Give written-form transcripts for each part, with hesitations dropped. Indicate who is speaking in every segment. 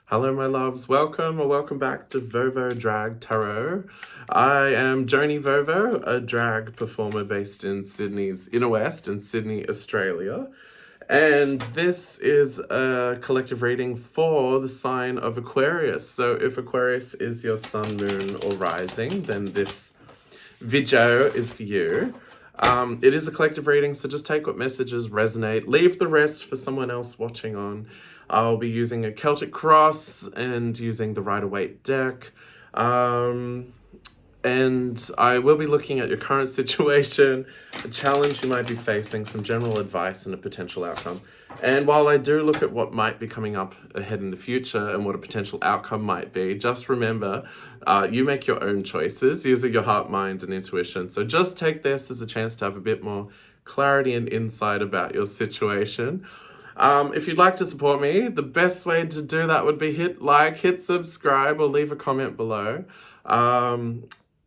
Speaker 1: Hello, my loves. Welcome or welcome back to Vovo Drag Tarot. I am Joni Vovo, a drag performer based in Sydney's Inner West in Sydney, Australia. And this is a collective reading for the sign of Aquarius. So if Aquarius is your sun, moon, or rising, then this video is for you. It is a collective reading, so just take what messages resonate. Leave the rest for someone else watching on. I'll be using a Celtic cross and using the Rider-Waite deck. And I will be looking at your current situation, a challenge you might be facing, some general advice, and a potential outcome. And while I do look at what might be coming up ahead in the future and what a potential outcome might be, just remember, you make your own choices using your heart, mind, and intuition. So just take this as a chance to have a bit more clarity and insight about your situation. If you'd like to support me, the best way to do that would be hit like, hit subscribe, or leave a comment below.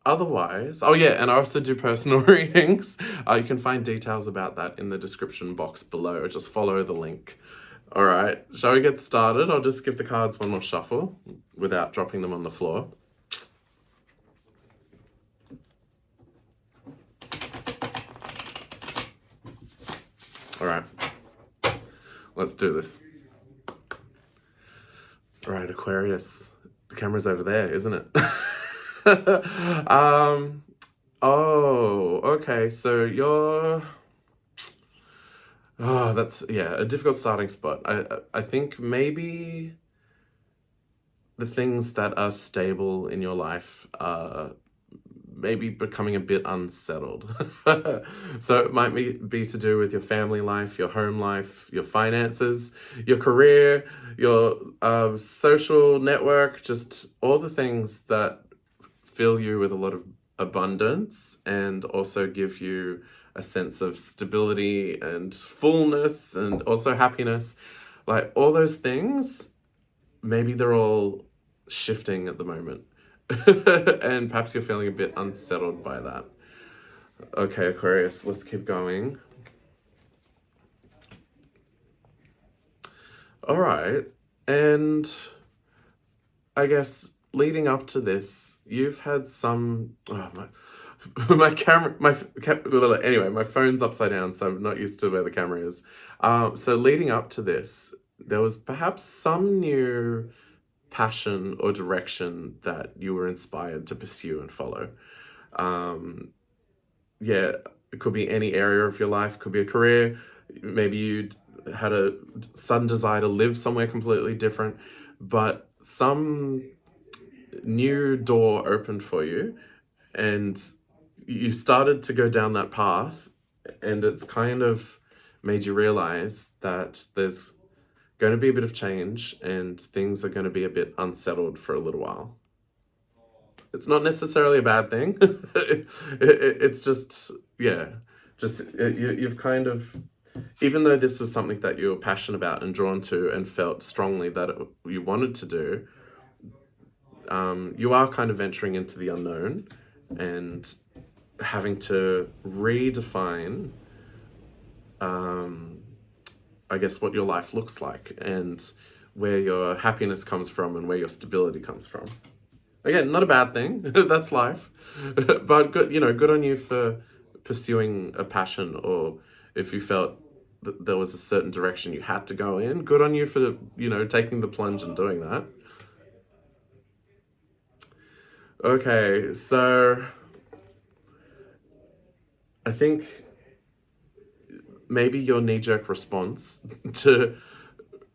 Speaker 1: Otherwise, oh yeah, and I also do personal readings. You can find details about that in the description box below. Just follow the link. All right, shall we get started? I'll just give the cards one more shuffle without dropping them on the floor. All right, let's do this. All right, Aquarius. The camera's over there, isn't it? Oh, okay, so you're... Oh, that's, yeah, a difficult starting spot. I think maybe the things that are stable in your life are maybe becoming a bit unsettled. So it might be to do with your family life, your home life, your finances, your career, your social network, just all the things that fill you with a lot of abundance and also give you a sense of stability and fullness and also happiness. Like all those things, maybe they're all shifting at the moment. And perhaps you're feeling a bit unsettled by that. Okay, Aquarius, let's keep going. All right, and I guess leading up to this, you've had some... my camera, anyway, my phone's upside down, so I'm not used to where the camera is. So leading up to this, there was perhaps some new passion or direction that you were inspired to pursue and follow. Yeah, it could be any area of your life, could be a career. Maybe you had a sudden desire to live somewhere completely different, but some new door opened for you and you started to go down that path, and it's kind of made you realize that there's going to be a bit of change and things are going to be a bit unsettled for a little while. It's not necessarily a bad thing. It's just, yeah, just you've kind of, even though this was something that you were passionate about and drawn to and felt strongly that you wanted to do, you are kind of venturing into the unknown and having to redefine, I guess, what your life looks like and where your happiness comes from and where your stability comes from. Again, not a bad thing. That's life. But good, good on you for pursuing a passion, or if you felt that there was a certain direction you had to go in, good on you for, taking the plunge and doing that. Okay, so I think maybe your knee-jerk response to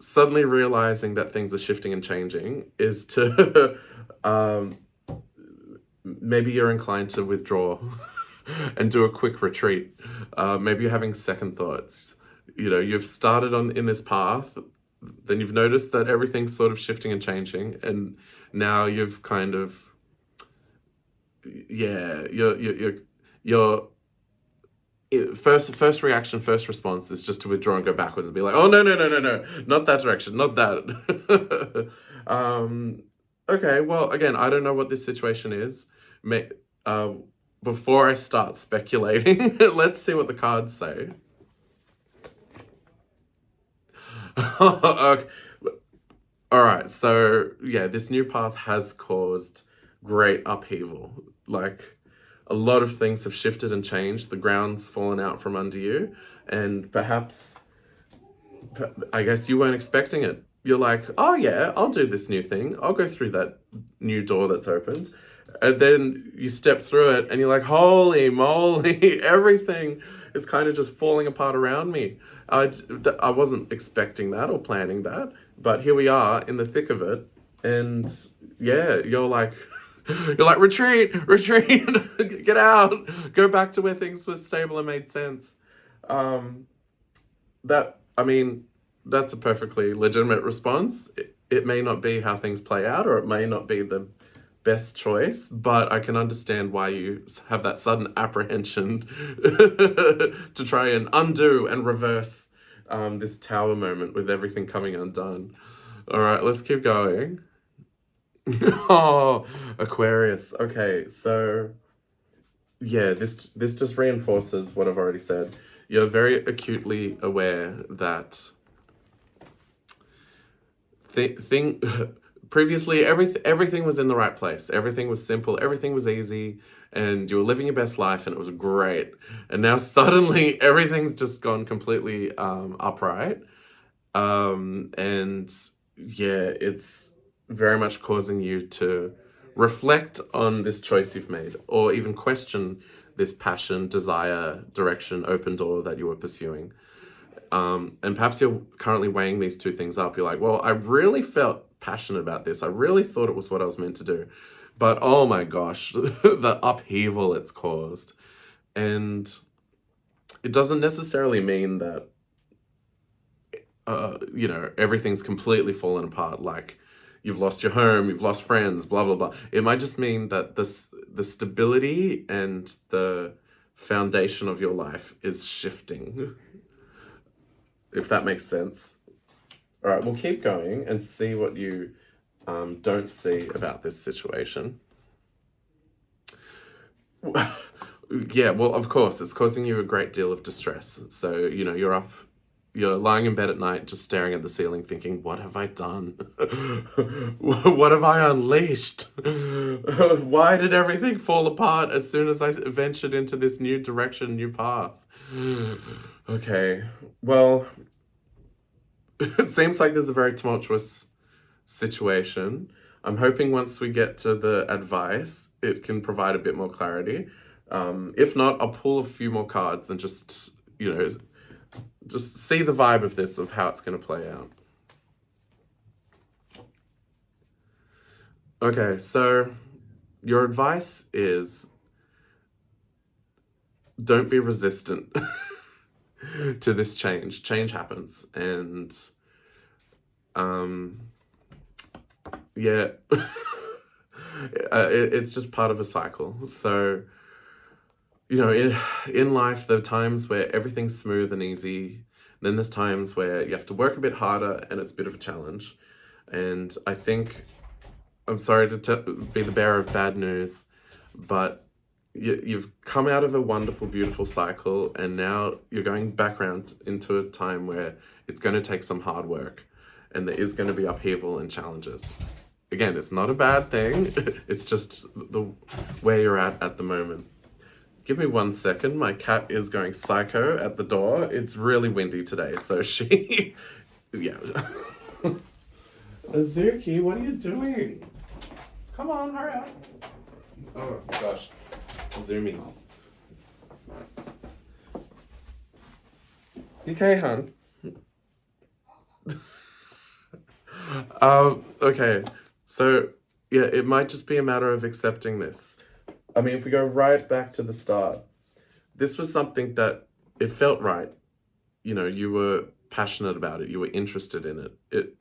Speaker 1: suddenly realizing that things are shifting and changing is to maybe you're inclined to withdraw and do a quick retreat. Maybe you're having second thoughts. You've started in this path, then you've noticed that everything's sort of shifting and changing, and now you've kind of, yeah, you're first reaction, first response is just to withdraw and go backwards and be like, oh, no, not that direction, not that. Okay, well, again, I don't know what this situation is. Before I start speculating, let's see what the cards say. Okay. All right, so yeah, this new path has caused great upheaval. Like, a lot of things have shifted and changed. The ground's fallen out from under you, and perhaps, I guess you weren't expecting it. You're like, oh yeah, I'll do this new thing. I'll go through that new door that's opened. And then you step through it and you're like, holy moly, everything is kind of just falling apart around me. I wasn't expecting that or planning that, but here we are in the thick of it. And yeah, you're like, retreat, retreat, get out, go back to where things were stable and made sense. Um, I mean, that's a perfectly legitimate response. It may not be how things play out, or it may not be the best choice, but I can understand why you have that sudden apprehension to try and undo and reverse this tower moment with everything coming undone. All right, let's keep going. Oh, Aquarius. Okay, so yeah, this just reinforces what I've already said. You're very acutely aware that thing previously everything was in the right place. Everything was simple, everything was easy, and you were living your best life and it was great. And now suddenly everything's just gone completely upright. And yeah, it's very much causing you to reflect on this choice you've made, or even question this passion, desire, direction, open door that you were pursuing. And perhaps you're currently weighing these two things up. You're like, well, I really felt passionate about this. I really thought it was what I was meant to do. But oh my gosh, the upheaval it's caused. And it doesn't necessarily mean that, everything's completely fallen apart. Like, you've lost your home, you've lost friends, blah, blah, blah. It might just mean that the stability and the foundation of your life is shifting, if that makes sense. All right, we'll keep going and see what you don't see about this situation. Yeah, well, of course, it's causing you a great deal of distress. So, you're lying in bed at night, just staring at the ceiling, thinking, what have I done? What have I unleashed? Why did everything fall apart as soon as I ventured into this new direction, new path? Okay, well, it seems like there's a very tumultuous situation. I'm hoping once we get to the advice, it can provide a bit more clarity. If not, I'll pull a few more cards and just see the vibe of this, of how it's going to play out. Okay, so your advice is don't be resistant to this change. Change happens, and yeah, it's just part of a cycle. So, in life, there are times where everything's smooth and easy. Then there's times where you have to work a bit harder and it's a bit of a challenge. And I think, I'm sorry to be the bearer of bad news, but you've come out of a wonderful, beautiful cycle, and now you're going back around into a time where it's going to take some hard work, and there is going to be upheaval and challenges. Again, it's not a bad thing. It's just where you're at the moment. Give me 1 second. My cat is going psycho at the door. It's really windy today, so she... yeah. Azuki, what are you doing? Come on, hurry up. Oh, gosh. Zoomies. You okay, hon? Okay. So, yeah, it might just be a matter of accepting this. I mean, if we go right back to the start, this was something that it felt right. You were passionate about it. You were interested in it. It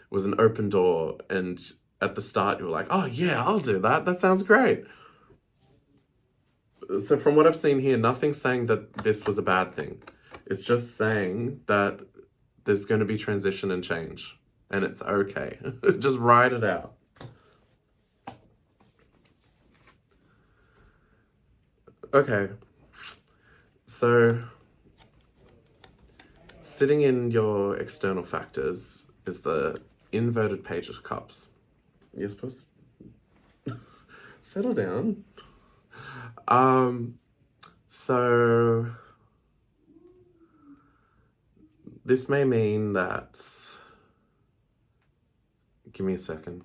Speaker 1: was an open door. And at the start, you were like, oh, yeah, I'll do that. That sounds great. So from what I've seen here, nothing's saying that this was a bad thing. It's just saying that there's going to be transition and change. And it's okay. Just ride it out. Okay, so sitting in your external factors is the inverted Page of Cups. You're supposed to settle down. So this may mean that, give me a second.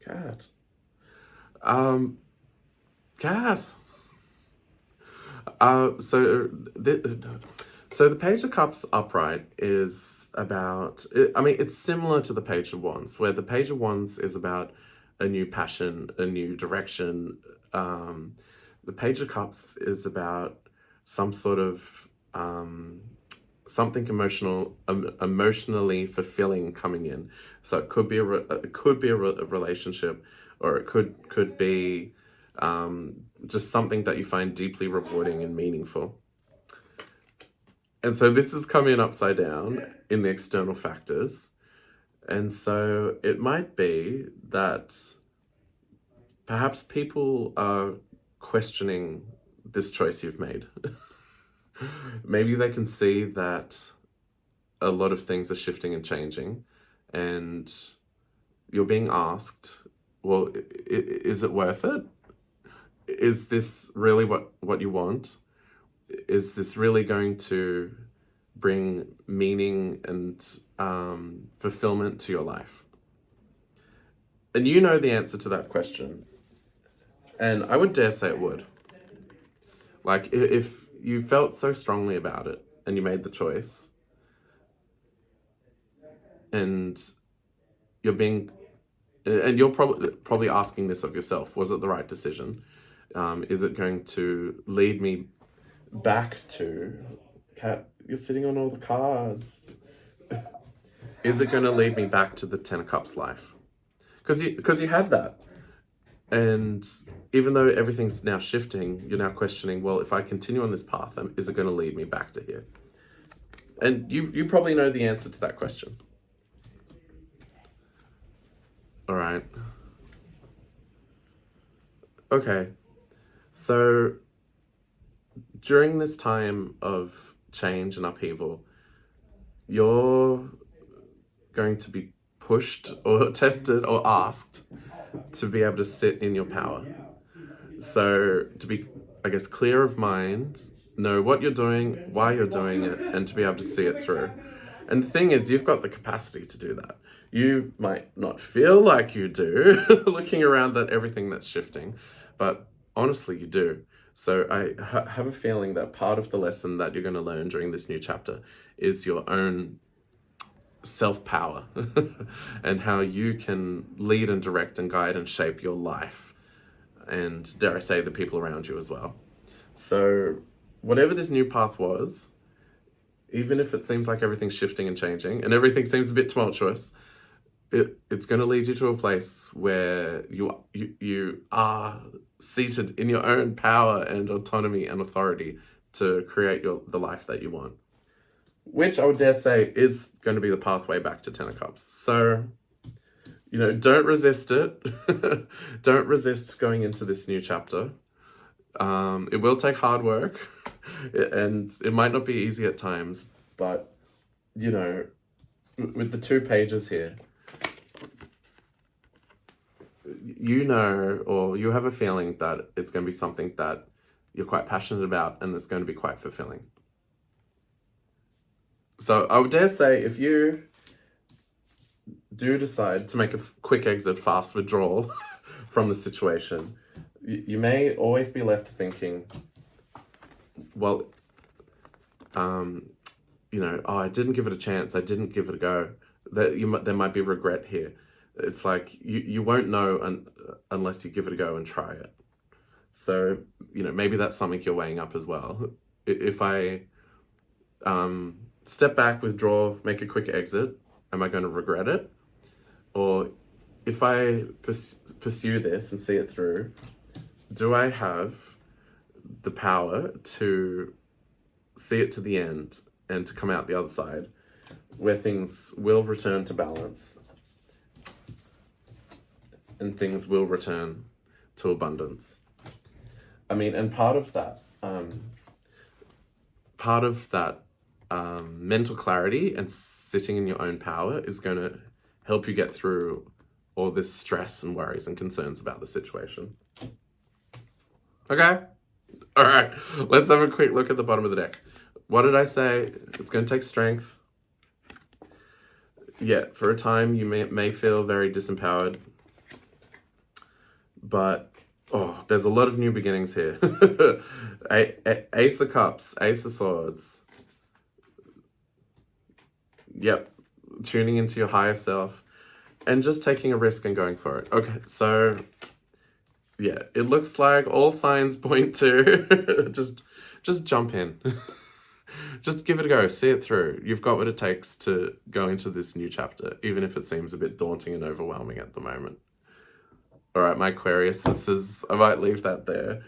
Speaker 1: Cat. Cat. So the Page of Cups upright is about, I mean, it's similar to the Page of Wands, where the Page of Wands is about a new passion, a new direction. The Page of Cups is about some sort of something emotionally fulfilling coming in. So it could be a relationship, or it could be just something that you find deeply rewarding and meaningful. And so this is coming upside down in the external factors. And so it might be that perhaps people are questioning this choice you've made. Maybe they can see that a lot of things are shifting and changing, and you're being asked, well, is it worth it? Is this really what you want? Is this really going to bring meaning and fulfillment to your life? And you know the answer to that question. And I would dare say it would. Like, if you felt so strongly about it and you made the choice, and you're probably asking this of yourself, was it the right decision? Is it going to lead me back to, Cat, you're sitting on all the cards. Is it going to lead me back to the Ten of Cups life? Because you had that. And even though everything's now shifting, you're now questioning, well, if I continue on this path, is it going to lead me back to here? And you probably know the answer to that question. All right. Okay. So during this time of change and upheaval, you're going to be pushed or tested or asked to be able to sit in your power. So to be, I guess, clear of mind, know what you're doing, why you're doing it, and to be able to see it through. And the thing is, you've got the capacity to do that. You might not feel like you do, looking around at everything that's shifting, but honestly, you do. So I have a feeling that part of the lesson that you're going to learn during this new chapter is your own self-power and how you can lead and direct and guide and shape your life, and dare I say the people around you as well. So whatever this new path was, even if it seems like everything's shifting and changing and everything seems a bit tumultuous, it's going to lead you to a place where you are seated in your own power and autonomy and authority to create the life that you want, which I would dare say is going to be the pathway back to Ten of Cups. So, don't resist it. Don't resist going into this new chapter. It will take hard work, and it might not be easy at times, but, with the 2 pages here, or you have a feeling that it's going to be something that you're quite passionate about and it's going to be quite fulfilling. So I would dare say, if you do decide to make a quick exit, fast withdrawal from the situation, you may always be left thinking, well, I didn't give it a chance, I didn't give it a go. There might be regret here. It's like you won't know unless you give it a go and try it. So, maybe that's something you're weighing up as well. If I step back, withdraw, make a quick exit, am I going to regret it? Or if I pursue this and see it through, do I have the power to see it to the end and to come out the other side where things will return to balance and things will return to abundance? I mean, and part of that mental clarity and sitting in your own power is going to help you get through all this stress and worries and concerns about the situation. Okay? All right, let's have a quick look at the bottom of the deck. What did I say? It's going to take strength. Yeah, for a time you may feel very disempowered. But, oh, there's a lot of new beginnings here. Ace of Cups, Ace of Swords. Yep, tuning into your higher self and just taking a risk and going for it. Okay, so yeah, it looks like all signs point to just jump in. Just give it a go, see it through. You've got what it takes to go into this new chapter, even if it seems a bit daunting and overwhelming at the moment. All right, my Aquarius, I might leave that there.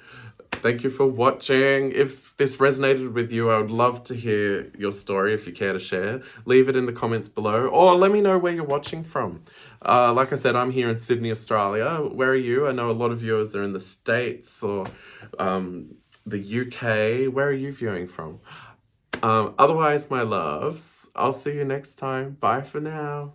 Speaker 1: Thank you for watching. If this resonated with you, I would love to hear your story if you care to share. Leave it in the comments below, or let me know where you're watching from. Like I said, I'm here in Sydney, Australia. Where are you? I know a lot of viewers are in the States or the UK. Where are you viewing from? Otherwise, my loves, I'll see you next time. Bye for now.